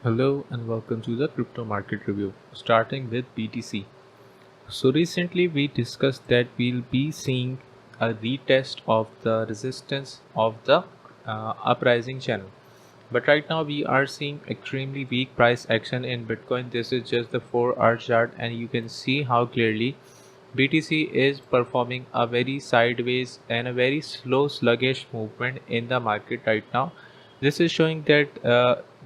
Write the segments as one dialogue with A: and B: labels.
A: Hello and welcome to the crypto market review, starting with BTC. So recently we discussed that we'll be seeing a retest of the resistance of the uprising channel. But right now we are seeing extremely weak price action in Bitcoin. This is just the 4-hour chart and you can see how clearly BTC is performing a very sideways and a very slow sluggish movement in the market right now. This is showing that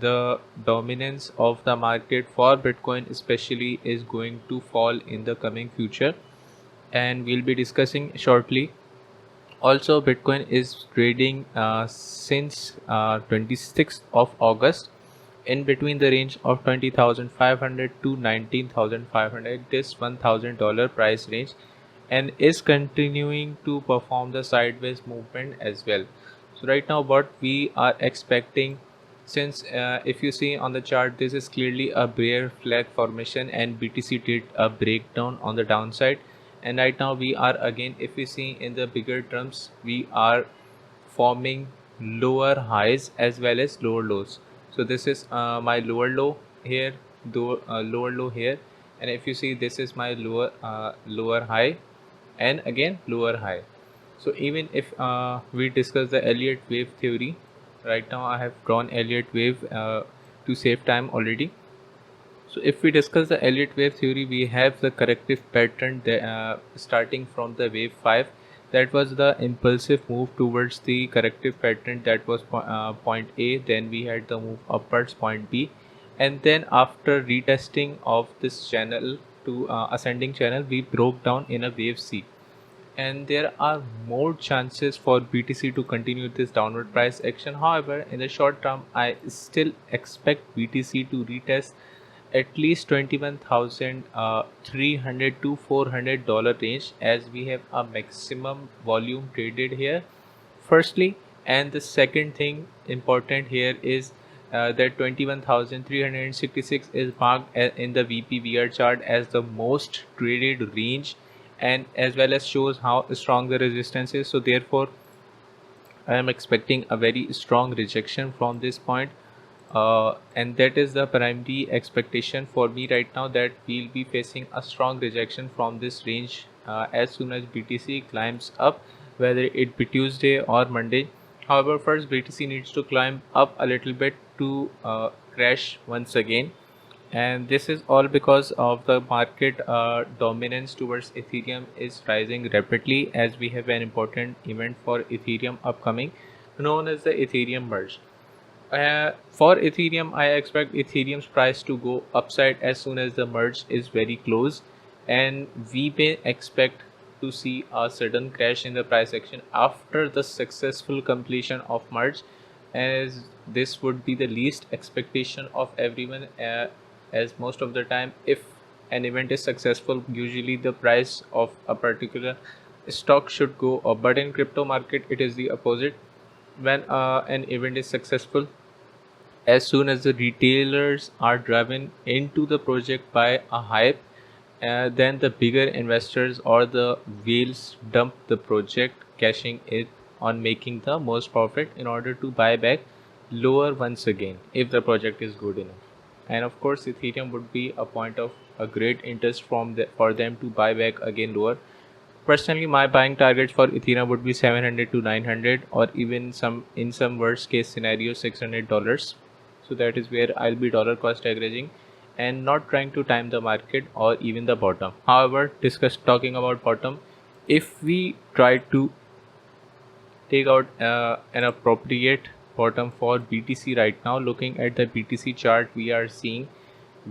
A: the dominance of the market for Bitcoin especially is going to fall in the coming future, and we'll be discussing shortly. Also, Bitcoin is trading since 26th of August in between the range of 20,500 to 19,500, this $1,000 price range, and is continuing to perform the sideways movement as well. So right now what we are expecting, since if you see on the chart, this is clearly a bear flag formation and BTC did a breakdown on the downside, and right now we are again, if we see in the bigger terms, we are forming lower highs as well as lower lows. So this is my lower low here, lower low here, and if you see, this is my lower high and again lower high. So even if we discuss the Elliott wave theory, right now I have drawn Elliott wave to save time already. So if we discuss the Elliott wave theory, we have the corrective pattern starting from the wave 5. That was the impulsive move towards the corrective pattern, that was point A. Then we had the move upwards, point B, and then after retesting of this channel to ascending channel, we broke down in a wave C, and there are more chances for BTC to continue this downward price action. However, in the short term, I still expect BTC to retest at least 21,300 to $400 range, as we have a maximum volume traded here firstly, and the second thing important here is that 21,366 is marked in the VPVR chart as the most traded range, and as well as shows how strong the resistance is. So therefore I am expecting a very strong rejection from this point, and that is the primary expectation for me right now, that we'll be facing a strong rejection from this range as soon as BTC climbs up, whether it be Tuesday or Monday. However, first BTC needs to climb up a little bit to crash once again, and this is all because of the market dominance towards Ethereum is rising rapidly, as we have an important event for Ethereum upcoming, known as the Ethereum merge. For Ethereum, I expect Ethereum's price to go upside as soon as the merge is very close, and we may expect to see a sudden crash in the price action after the successful completion of merge, as this would be the least expectation of everyone, as most of the time if an event is successful, usually the price of a particular stock should go up, but in crypto market it is the opposite. When an event is successful, as soon as the retailers are driven into the project by a hype, then the bigger investors or the whales dump the project, cashing it on making the most profit in order to buy back lower once again if the project is good enough. And of course, Ethereum would be a point of a great interest for them to buy back again lower. Personally, my buying targets for Ethereum would be 700 to 900, or even in some worst case scenario $600. So that is where I'll be dollar cost averaging and not trying to time the market or even the bottom. However, talking about bottom, if we try to take out an appropriate bottom for BTC right now, looking at the BTC chart, we are seeing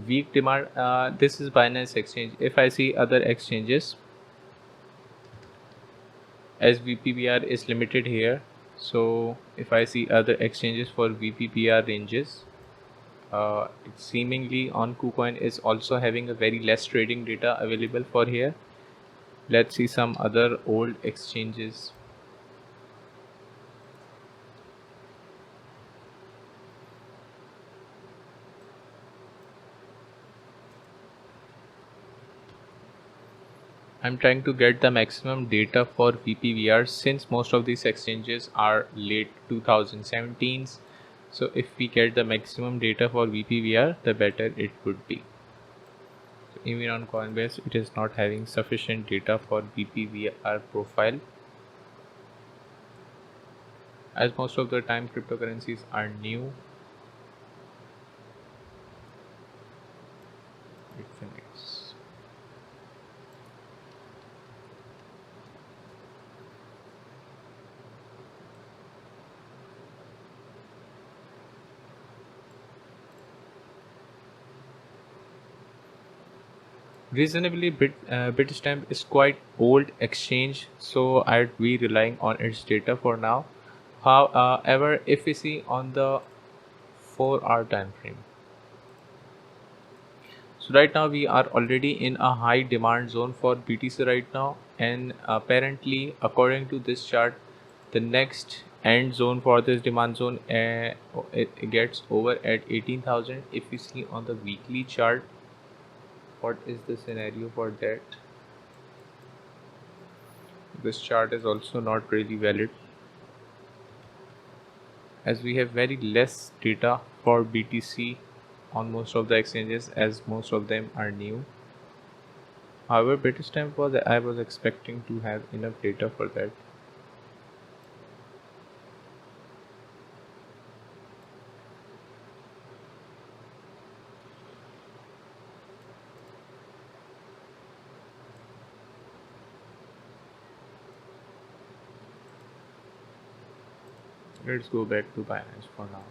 A: weak demand. This is Binance Exchange. If I see other exchanges, as VPBR is limited here, so if I see other exchanges for VPBR ranges, it seemingly on Kucoin is also having a very less trading data available for here. Let's see some other old exchanges. I'm trying to get the maximum data for VPVR, since most of these exchanges are late 2017s. So if we get the maximum data for VPVR, the better it would be. So even on Coinbase, it is not having sufficient data for VPVR profile, as most of the time cryptocurrencies are new. Bitfinex. Reasonably, Bitstamp is quite old exchange, so I'd be relying on its data for now. However, if we see on the 4-hour time frame, so right now we are already in a high demand zone for BTC right now, and apparently, according to this chart, the next end zone for this demand zone it gets over at 18,000. If we see on the weekly chart, what is the scenario for that? This chart is also not really valid, as we have very less data for BTC on most of the exchanges, as most of them are new. However, Bitstamp I was expecting to have enough data for that. Let's go back to Binance for now.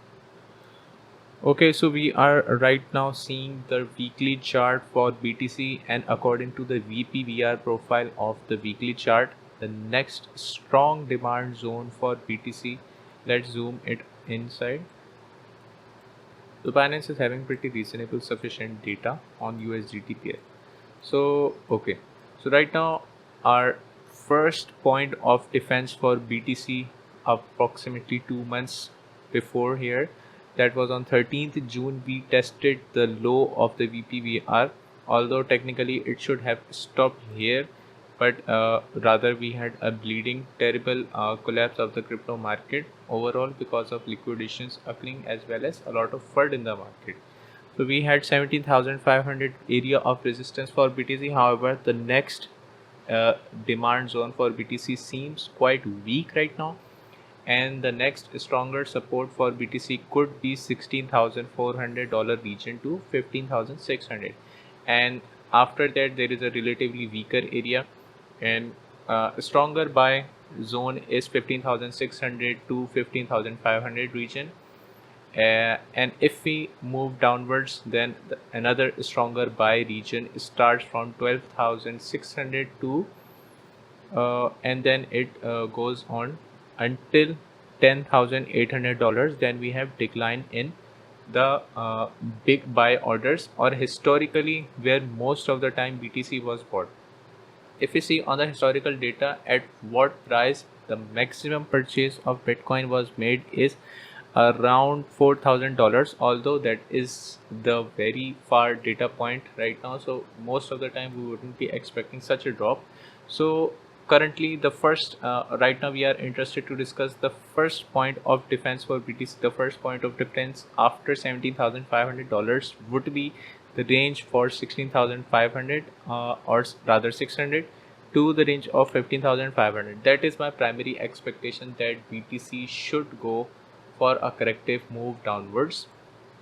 A: Okay, so we are right now seeing the weekly chart for BTC, and according to the VPVR profile of the weekly chart, the next strong demand zone for BTC, let's zoom it inside. So Binance is having pretty reasonable sufficient data on USDT pair. So okay, so right now our first point of defense for BTC approximately 2 months before here, that was on 13th June, we tested the low of the VPVR, although technically it should have stopped here, but rather we had a bleeding terrible collapse of the crypto market overall because of liquidations occurring as well as a lot of FUD in the market. So we had 17,500 area of resistance for BTC. However, the next demand zone for BTC seems quite weak right now, and the next stronger support for BTC could be $16,400 region to 15,600, and after that there is a relatively weaker area, and a stronger buy zone is 15,600 to 15,500 region. And if we move downwards, then another stronger buy region starts from 12,600 to and then it goes on until $10,800. Then we have decline in the big buy orders, or historically where most of the time BTC was bought. If you see on the historical data at what price the maximum purchase of Bitcoin was made is around $4,000, although that is the very far data point right now, so most of the time we wouldn't be expecting such a drop. So currently the first right now we are interested to discuss the first point of defense for BTC. The first point of defense after $17,500 would be the range for 16,500 or rather 600 to the range of 15,500. That is my primary expectation, that BTC should go for a corrective move downwards,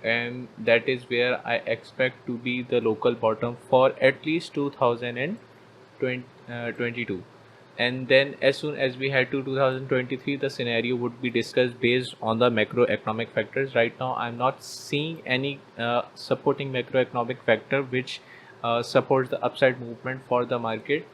A: and that is where I expect to be the local bottom for at least 2022. And then as soon as we head to 2023, the scenario would be discussed based on the macroeconomic factors. Right now I'm not seeing any supporting macroeconomic factor which supports the upside movement for the market,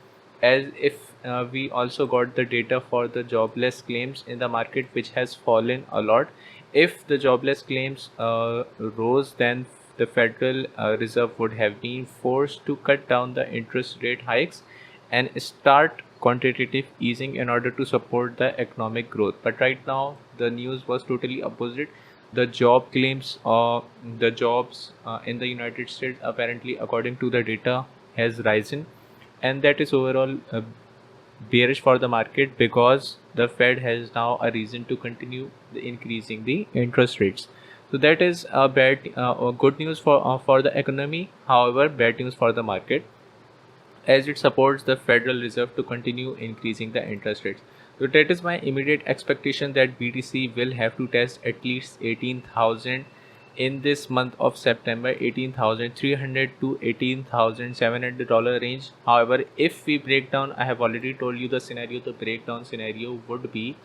A: as if we also got the data for the jobless claims in the market, which has fallen a lot. If the jobless claims rose, then the Federal Reserve would have been forced to cut down the interest rate hikes and start quantitative easing in order to support the economic growth. But right now the news was totally opposite. The job claims, the jobs in the United States, apparently according to the data, has risen, and that is overall bearish for the market, because the Fed has now a reason to continue increasing the interest rates. So that is a good news for the economy. However, bad news for the market, as it supports the Federal Reserve to continue increasing the interest rates. So that is my immediate expectation that BTC will have to test at least 18,000 in this month of September, 18,300 to $18,700 range. However, if we break down, I have already told you the scenario. The breakdown scenario would be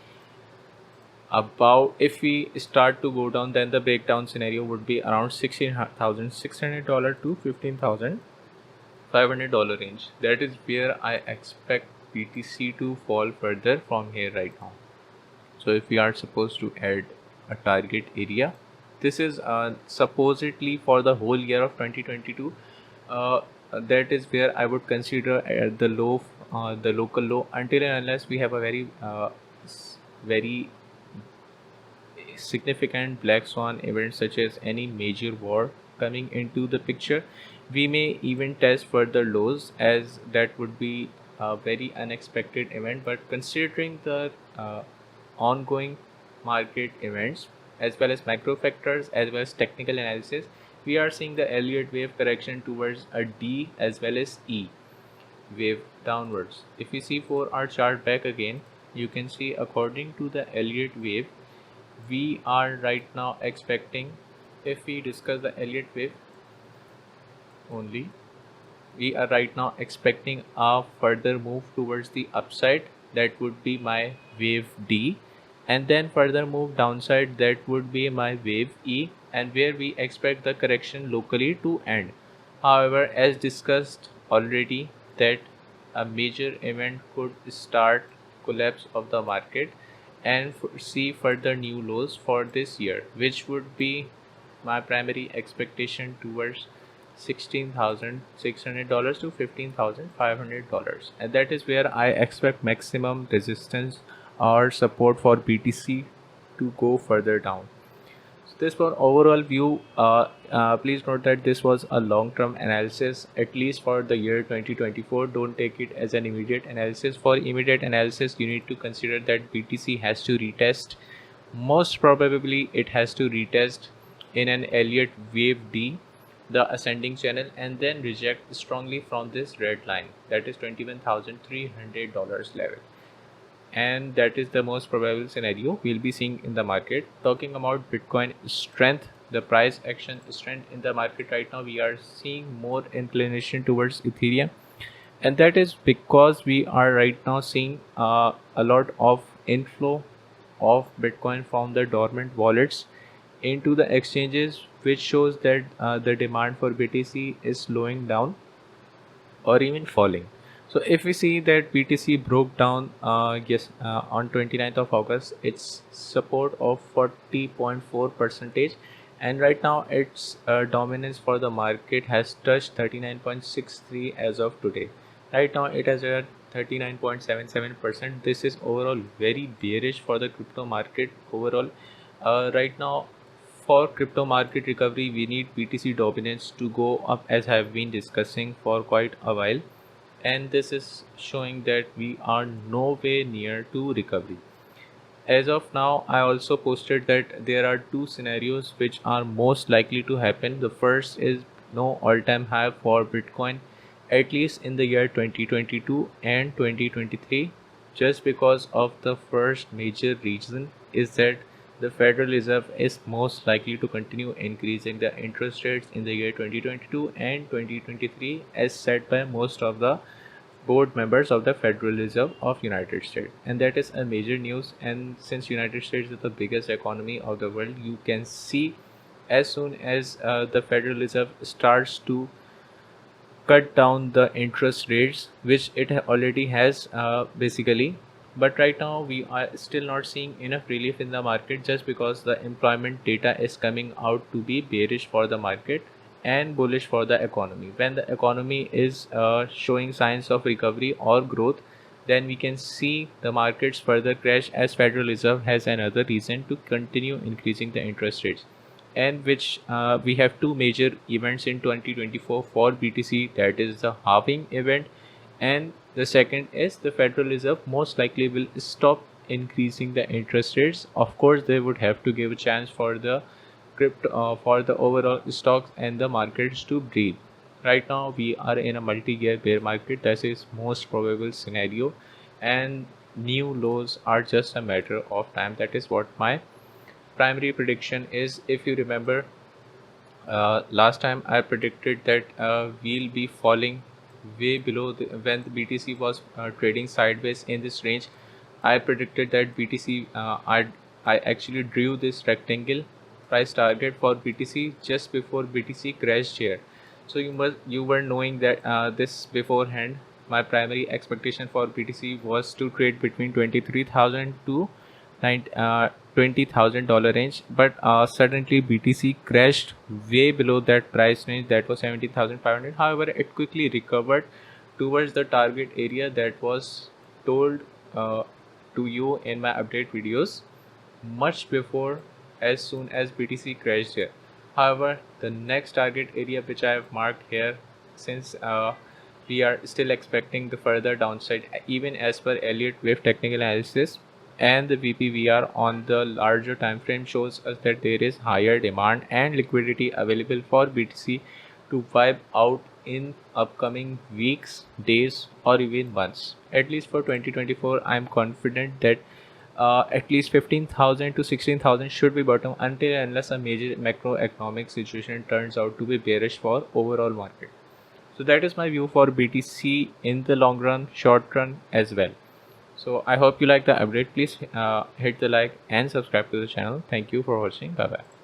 A: about, if we start to go down, then the breakdown scenario would be around $16,600 to $15,500 range. That is where I expect BTC to fall further from here right now. So if we are supposed to add a target area, this is supposedly for the whole year of 2022. That is where I would consider the low, the local low, until and unless we have a very significant black swan event such as any major war coming into the picture. We may even test further lows, as that would be a very unexpected event. But considering the ongoing market events as well as macro factors as well as technical analysis, we are seeing the Elliott wave correction towards a D as well as E wave downwards. If we see for our chart back again, you can see according to the Elliott wave, we are right now expecting, if we discuss the Elliott wave only, we are right now expecting a further move towards the upside. That would be my wave D, and then further move downside, that would be my wave E, and where we expect the correction locally to end. However, as discussed already, that a major event could start collapse of the market and see further new lows for this year, which would be my primary expectation towards $16,600 to $15,500, and that is where I expect maximum resistance or support for BTC to go further down. So this was overall view. Please note that this was a long-term analysis, at least for the year 2024. Don't take it as an immediate analysis. For immediate analysis, you need to consider that BTC has to retest. Most probably, it has to retest in an Elliott wave D, the ascending channel, and then reject strongly from this red line, that is $21,300 level. And that is the most probable scenario we'll be seeing in the market. Talking about Bitcoin strength, the price action strength in the market right now, we are seeing more inclination towards Ethereum, and that is because we are right now seeing a lot of inflow of Bitcoin from the dormant wallets into the exchanges, which shows that the demand for BTC is slowing down or even falling. So if we see that BTC broke down on 29th of August, its support of 40.4%, and right now its dominance for the market has touched 39.63 as of today. Right now it has at 39.77%. This is overall very bearish for the crypto market overall. Right now, for crypto market recovery, we need BTC dominance to go up, as I have been discussing for quite a while, and this is showing that we are nowhere near to recovery. As of now, I also posted that there are two scenarios which are most likely to happen. The first is no all-time high for Bitcoin, at least in the year 2022 and 2023, just because of the first major reason is that the Federal Reserve is most likely to continue increasing the interest rates in the year 2022 and 2023, as said by most of the board members of the Federal Reserve of United States. And that is a major news, and since United States is the biggest economy of the world, you can see as soon as the Federal Reserve starts to cut down the interest rates, which it already has basically. But right now we are still not seeing enough relief in the market, just because the employment data is coming out to be bearish for the market and bullish for the economy. When the economy is showing signs of recovery or growth, then we can see the markets further crash, as Federal Reserve has another reason to continue increasing the interest rates, and which we have two major events in 2024 for BTC, that is the halving event, and the second is the Federal Reserve most likely will stop increasing the interest rates, of course they would have to give a chance for the crypto for the overall stocks and the markets to breathe. Right now we are in a multi-year bear market. That is most probable scenario, and new lows are just a matter of time. That is what my primary prediction is. If you remember, last time I predicted that we'll be falling way below when the BTC was trading sideways in this range. I predicted that BTC, I actually drew this rectangle price target for BTC just before BTC crashed here. So you were knowing that this beforehand. My primary expectation for BTC was to trade between 23,000 to $20,000 range, but suddenly BTC crashed way below that price range, that was 17,500. However, it quickly recovered towards the target area that was told to you in my update videos much before, as soon as BTC crashed here. However, the next target area which I have marked here, since we are still expecting the further downside even as per Elliott wave technical analysis, and the VPVR on the larger time frame shows us that there is higher demand and liquidity available for BTC to wipe out in upcoming weeks, days, or even months. At least for 2024, I am confident that at least 15,000 to 16,000 should be bottom, until unless a major macroeconomic situation turns out to be bearish for overall market. So that is my view for BTC in the long run, short run as well. So I hope you like the update. Please hit the like and subscribe to the channel. Thank you for watching. Bye bye.